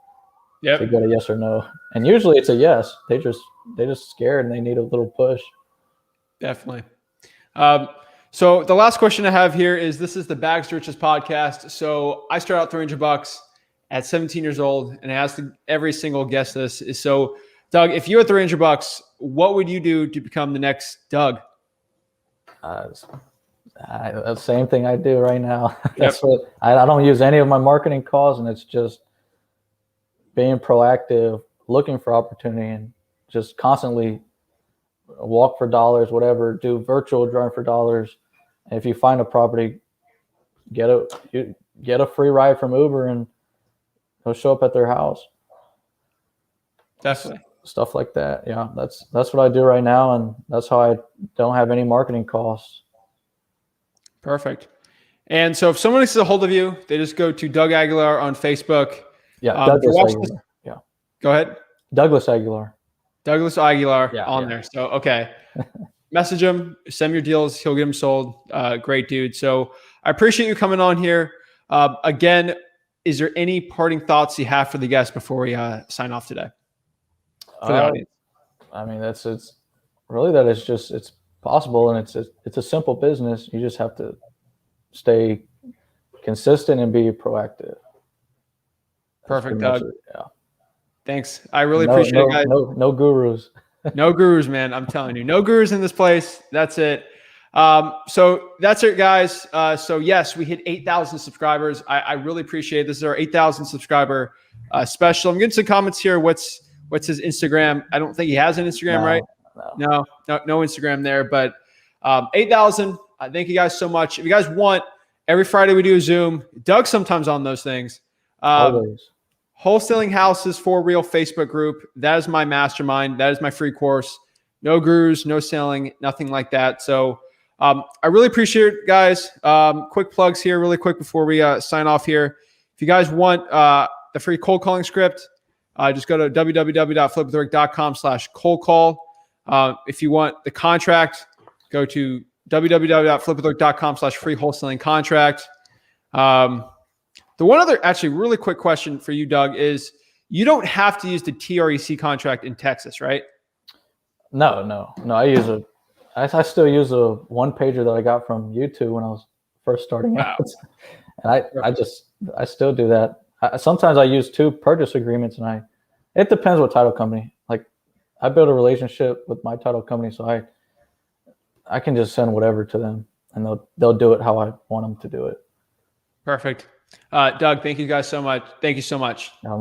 to get a yes or no. And usually it's a yes. They just scared and they need a little push. Definitely. So the last question I have here is, this is the Bags to Riches podcast. So I started out $300 at 17 years old, and I asked every single guest this. So Doug, if you had $300, what would you do to become the next Doug? The same thing I do right now. That's what I don't use any of my marketing calls, and it's just being proactive, looking for opportunity, and just constantly walk for dollars, whatever, do virtual drawing for dollars. And if you find a property, get a free ride from Uber and they'll show up at their house. Definitely. Stuff like that. Yeah, that's what I do right now, and that's how I don't have any marketing costs. Perfect. And so if someone needs a hold of you, they just go to Doug Aguilar on Facebook. Yeah, Douglas Aguilar. Yeah. Go ahead. Douglas Aguilar. Douglas Aguilar there. So, okay. Message him, send him your deals. He'll get them sold. Great dude. So I appreciate you coming on here. Again, is there any parting thoughts you have for the guests before we sign off today? For the audience. I mean, it's really that it's possible, and it's a simple business. You just have to stay consistent and be proactive. Perfect, Doug. Yeah. Thanks. I really appreciate it, guys. No gurus. No gurus, man. I'm telling you, no gurus in this place. That's it. So that's it, guys. So yes, we hit 8,000 subscribers. I really appreciate it. This is our 8,000 subscriber special. I'm getting some comments here. What's his Instagram? I don't think he has an Instagram, right? No Instagram there. But 8,000. Thank you guys so much. If you guys want, every Friday we do a Zoom. Doug's sometimes on those things. Always. Wholesaling Houses for Real Facebook group. That is my mastermind. That is my free course. No gurus, no selling, nothing like that. So I really appreciate it, guys. Quick plugs here really quick before we sign off here. If you guys want the free cold calling script, just go to www.flipwithrick.com/cold call. If you want the contract, go to www.flipwithrick.com/free wholesaling contract. The one other actually really quick question for you, Doug, is you don't have to use the TREC contract in Texas, right? No. I use I still use a one pager that I got from YouTube when I was first starting out. And I still do that. Sometimes I use 2 purchase agreements, and it depends what title company. Like, I build a relationship with my title company, so I can just send whatever to them, and they'll do it how I want them to do it. Perfect. Doug, thank you guys so much. Thank you so much.